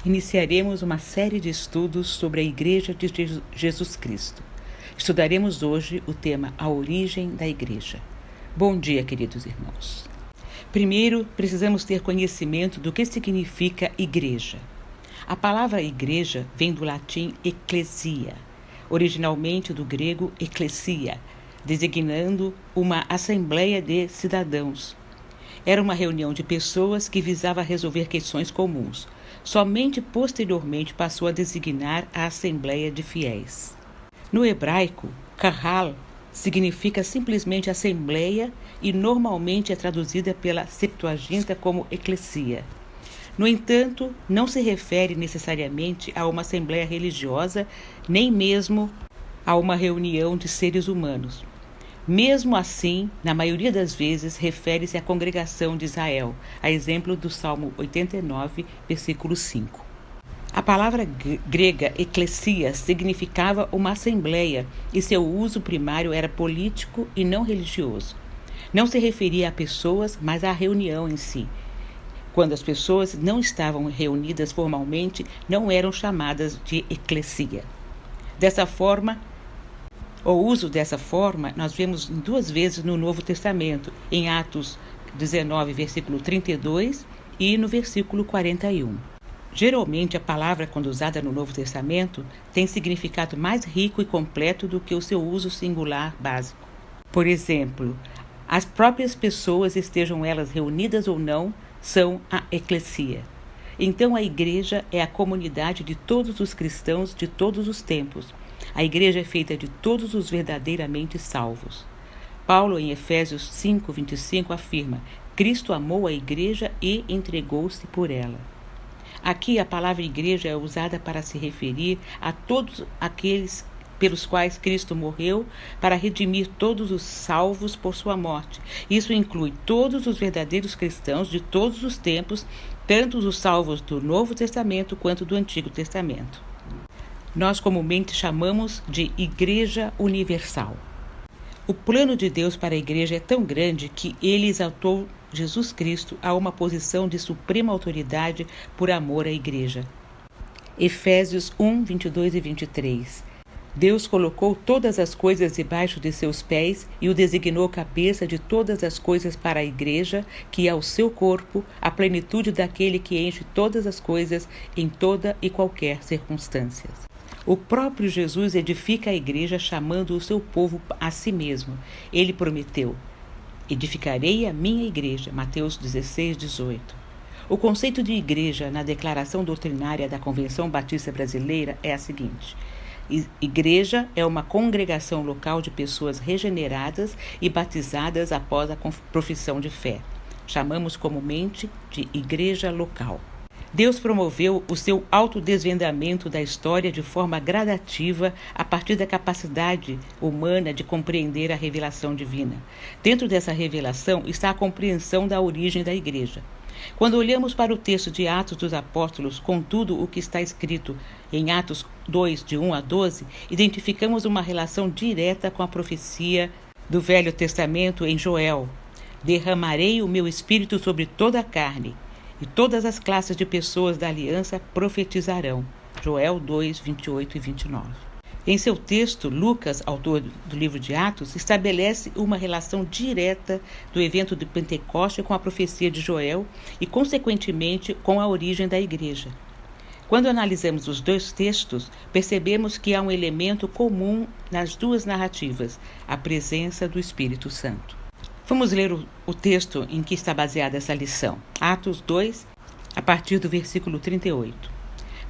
iniciaremos uma série de estudos sobre a Igreja de Jesus Cristo. Estudaremos hoje o tema A Origem da Igreja. Bom dia, queridos irmãos. Primeiro, precisamos ter conhecimento do que significa igreja. A palavra igreja vem do latim ecclesia, originalmente do grego ecclesia, designando uma assembleia de cidadãos. Era uma reunião de pessoas que visava resolver questões comuns. Somente posteriormente passou a designar a assembleia de fiéis. No hebraico, kahal significa simplesmente assembleia e normalmente é traduzida pela Septuaginta como eclesia. No entanto, não se refere necessariamente a uma assembleia religiosa, nem mesmo a uma reunião de seres humanos. Mesmo assim, na maioria das vezes, refere-se à congregação de Israel, a exemplo do Salmo 89, versículo 5. A palavra grega ecclesia significava uma assembleia e seu uso primário era político e não religioso. Não se referia a pessoas, mas à reunião em si. Quando as pessoas não estavam reunidas formalmente, não eram chamadas de eclesia. O uso dessa forma nós vemos duas vezes no Novo Testamento, em Atos 19, versículo 32 e no versículo 41. Geralmente, a palavra, quando usada no Novo Testamento, tem significado mais rico e completo do que o seu uso singular básico. Por exemplo, as próprias pessoas, estejam elas reunidas ou não, são a eclesia. Então, a igreja é a comunidade de todos os cristãos de todos os tempos. A igreja é feita de todos os verdadeiramente salvos. Paulo, em Efésios 5, 25, afirma: Cristo amou a igreja e entregou-se por ela. Aqui a palavra igreja é usada para se referir a todos aqueles pelos quais Cristo morreu para redimir todos os salvos por sua morte. Isso inclui todos os verdadeiros cristãos de todos os tempos, tanto os salvos do Novo Testamento quanto do Antigo Testamento. Nós comumente chamamos de Igreja Universal. O plano de Deus para a igreja é tão grande que ele exaltou Jesus Cristo a uma posição de suprema autoridade por amor à igreja. Efésios 1, 22 e 23. Deus colocou todas as coisas debaixo de seus pés e o designou cabeça de todas as coisas para a igreja, que é o seu corpo, a plenitude daquele que enche todas as coisas em toda e qualquer circunstância. O próprio Jesus edifica a igreja chamando o seu povo a si mesmo. Ele prometeu: edificarei a minha igreja, Mateus 16, 18. O conceito de igreja na declaração doutrinária da Convenção Batista Brasileira é a seguinte: igreja é uma congregação local de pessoas regeneradas e batizadas após a profissão de fé. Chamamos comumente de igreja local. Deus promoveu o seu autodesvendamento da história de forma gradativa a partir da capacidade humana de compreender a revelação divina. Dentro dessa revelação está a compreensão da origem da igreja. Quando olhamos para o texto de Atos dos Apóstolos, com tudo o que está escrito em Atos 2, de 1 a 12, identificamos uma relação direta com a profecia do Velho Testamento em Joel: derramarei o meu espírito sobre toda a carne, e todas as classes de pessoas da aliança profetizarão. Joel 2, 28 e 29. Em seu texto, Lucas, autor do livro de Atos, estabelece uma relação direta do evento de Pentecoste com a profecia de Joel e, consequentemente, com a origem da igreja. Quando analisamos os dois textos, percebemos que há um elemento comum nas duas narrativas: a presença do Espírito Santo. Vamos ler o texto em que está baseada essa lição. Atos 2, a partir do versículo 38.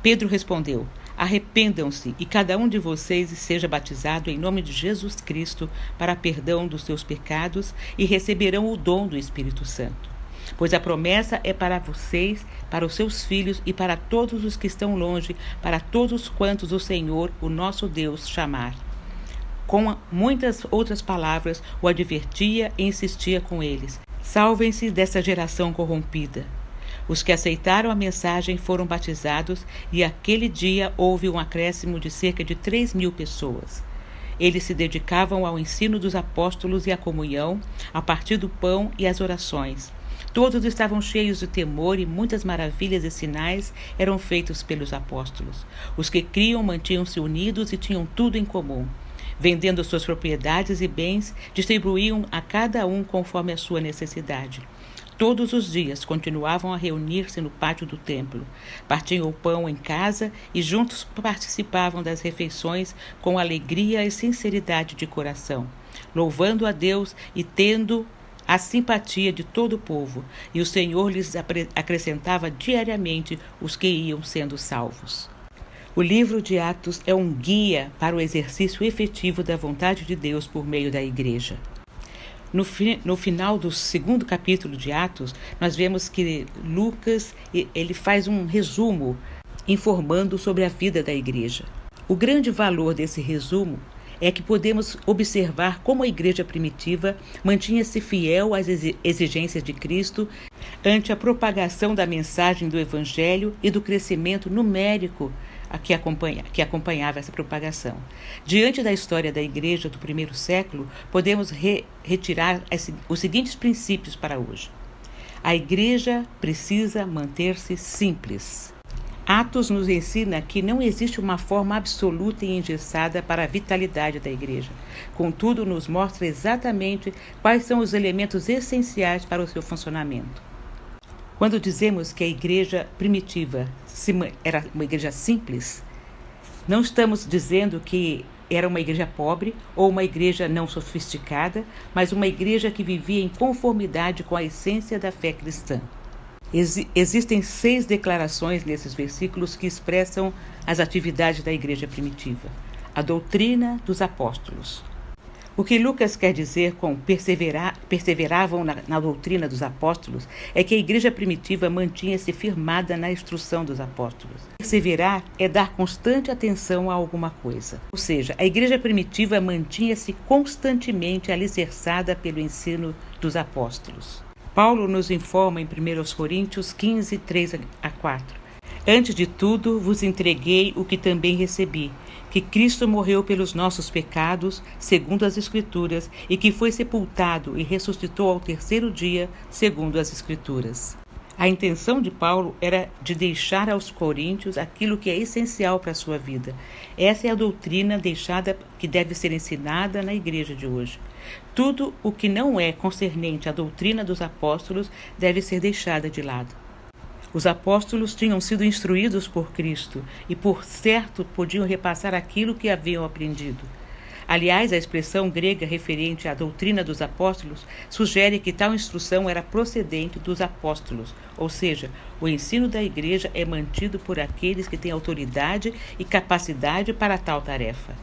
Pedro respondeu: arrependam-se e cada um de vocês seja batizado em nome de Jesus Cristo para perdão dos seus pecados e receberão o dom do Espírito Santo. Pois a promessa é para vocês, para os seus filhos e para todos os que estão longe, para todos quantos o Senhor, o nosso Deus, chamar. Com muitas outras palavras, o advertia e insistia com eles: salvem-se dessa geração corrompida. Os que aceitaram a mensagem foram batizados e aquele dia houve um acréscimo de cerca de 3.000 pessoas. Eles se dedicavam ao ensino dos apóstolos e à comunhão, a partir do pão e às orações. Todos estavam cheios de temor e muitas maravilhas e sinais eram feitos pelos apóstolos. Os que criam mantinham-se unidos e tinham tudo em comum. Vendendo suas propriedades e bens, distribuíam a cada um conforme a sua necessidade. Todos os dias continuavam a reunir-se no pátio do templo. Partiam o pão em casa e juntos participavam das refeições com alegria e sinceridade de coração, louvando a Deus e tendo a simpatia de todo o povo, e o Senhor lhes acrescentava diariamente os que iam sendo salvos. O livro de Atos é um guia para o exercício efetivo da vontade de Deus por meio da igreja. No final do 2º capítulo de Atos, nós vemos que Lucas ele faz um resumo informando sobre a vida da igreja. O grande valor desse resumo é que podemos observar como a igreja primitiva mantinha-se fiel às exigências de Cristo ante a propagação da mensagem do Evangelho e do crescimento numérico que acompanhava essa propagação. Diante da história da igreja do primeiro século, podemos retirar os seguintes princípios para hoje. A igreja precisa manter-se simples. Atos nos ensina que não existe uma forma absoluta e engessada para a vitalidade da igreja. Contudo, nos mostra exatamente quais são os elementos essenciais para o seu funcionamento. Quando dizemos que a igreja primitiva era uma igreja simples, não estamos dizendo que era uma igreja pobre ou uma igreja não sofisticada, mas uma igreja que vivia em conformidade com a essência da fé cristã. Existem 6 declarações nesses versículos que expressam as atividades da igreja primitiva. A doutrina dos apóstolos. O que Lucas quer dizer com perseveravam na doutrina dos apóstolos é que a igreja primitiva mantinha-se firmada na instrução dos apóstolos. Perseverar é dar constante atenção a alguma coisa. Ou seja, a igreja primitiva mantinha-se constantemente alicerçada pelo ensino dos apóstolos. Paulo nos informa em 1 Coríntios 15, 3-4. Antes de tudo, vos entreguei o que também recebi, que Cristo morreu pelos nossos pecados, segundo as Escrituras, e que foi sepultado e ressuscitou ao 3º dia, segundo as Escrituras. A intenção de Paulo era de deixar aos coríntios aquilo que é essencial para a sua vida. Essa é a doutrina deixada que deve ser ensinada na igreja de hoje. Tudo o que não é concernente à doutrina dos apóstolos deve ser deixada de lado. Os apóstolos tinham sido instruídos por Cristo e, por certo, podiam repassar aquilo que haviam aprendido. Aliás, a expressão grega referente à doutrina dos apóstolos sugere que tal instrução era procedente dos apóstolos, ou seja, o ensino da igreja é mantido por aqueles que têm autoridade e capacidade para tal tarefa.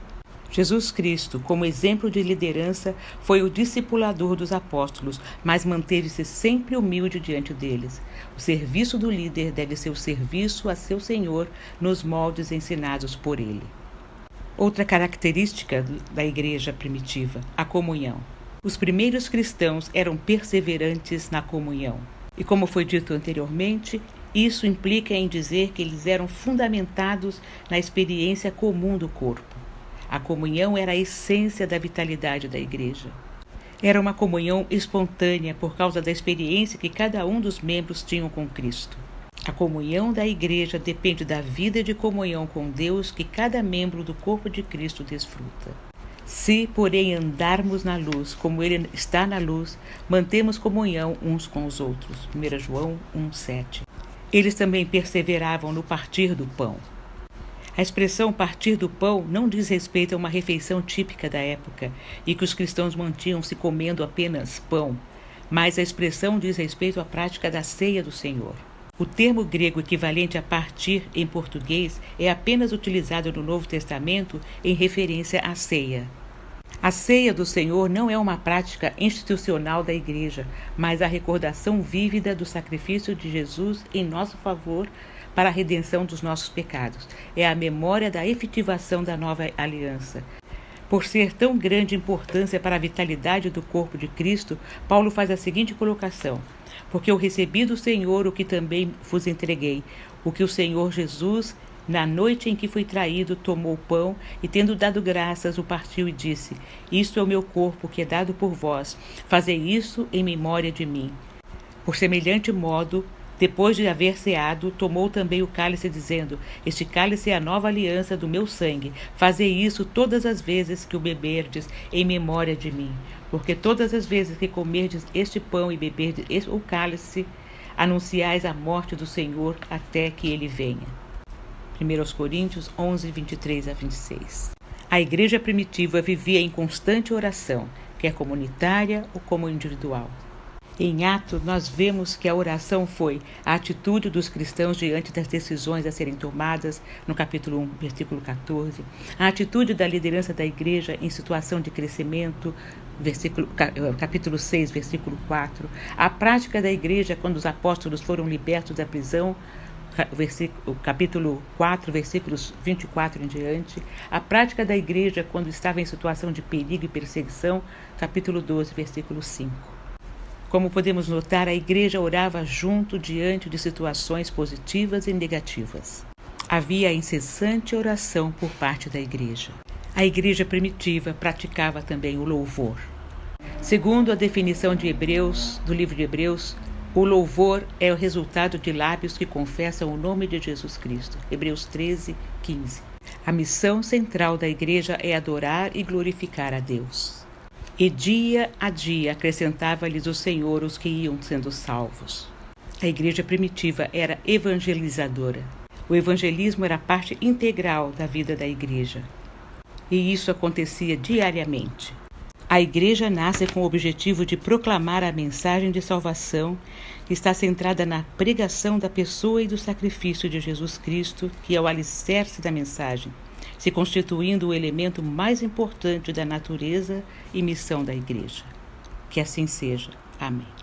Jesus Cristo, como exemplo de liderança, foi o discipulador dos apóstolos, mas manteve-se sempre humilde diante deles. O serviço do líder deve ser o serviço a seu Senhor nos moldes ensinados por ele. Outra característica da igreja primitiva, a comunhão. Os primeiros cristãos eram perseverantes na comunhão. E como foi dito anteriormente, isso implica em dizer que eles eram fundamentados na experiência comum do corpo. A comunhão era a essência da vitalidade da igreja. Era uma comunhão espontânea por causa da experiência que cada um dos membros tinham com Cristo. A comunhão da igreja depende da vida de comunhão com Deus que cada membro do corpo de Cristo desfruta. Se, porém, andarmos na luz, como Ele está na luz, mantemos comunhão uns com os outros. 1 João 1,7. Eles também perseveravam no partir do pão. A expressão partir do pão não diz respeito a uma refeição típica da época e que os cristãos mantinham-se comendo apenas pão, mas a expressão diz respeito à prática da ceia do Senhor. O termo grego equivalente a partir em português é apenas utilizado no Novo Testamento em referência à ceia. A ceia do Senhor não é uma prática institucional da igreja, mas a recordação vívida do sacrifício de Jesus em nosso favor para a redenção dos nossos pecados. É a memória da efetivação da nova aliança. Por ser tão grande importância para a vitalidade do corpo de Cristo, Paulo faz a seguinte colocação: porque eu recebi do Senhor o que também vos entreguei, o que o Senhor Jesus, na noite em que foi traído, tomou o pão e, tendo dado graças, o partiu e disse: isto é o meu corpo que é dado por vós, fazei isso em memória de mim. Por semelhante modo, depois de haver ceado, tomou também o cálice, dizendo: Este cálice é a nova aliança do meu sangue. Fazei isso todas as vezes que o beberdes, em memória de mim. Porque todas as vezes que comerdes este pão e beberdes o cálice, anunciais a morte do Senhor até que ele venha. 1 Coríntios 11, 23 a 26. A igreja primitiva vivia em constante oração, quer comunitária ou como individual. Em Atos, nós vemos que a oração foi a atitude dos cristãos diante das decisões a serem tomadas, no capítulo 1, versículo 14, a atitude da liderança da igreja em situação de crescimento, capítulo 6, versículo 4, a prática da igreja quando os apóstolos foram libertos da prisão, capítulo 4, versículos 24 em diante, a prática da igreja quando estava em situação de perigo e perseguição, capítulo 12, versículo 5. Como podemos notar, a igreja orava junto diante de situações positivas e negativas. Havia incessante oração por parte da igreja. A igreja primitiva praticava também o louvor. Segundo a definição de Hebreus, do livro de Hebreus, o louvor é o resultado de lábios que confessam o nome de Jesus Cristo. Hebreus 13, 15. A missão central da igreja é adorar e glorificar a Deus. E dia a dia acrescentava-lhes o Senhor os que iam sendo salvos. A igreja primitiva era evangelizadora. O evangelismo era parte integral da vida da igreja. E isso acontecia diariamente. A igreja nasce com o objetivo de proclamar a mensagem de salvação que está centrada na pregação da pessoa e do sacrifício de Jesus Cristo, que é o alicerce da mensagem, se constituindo o elemento mais importante da natureza e missão da igreja. Que assim seja. Amém.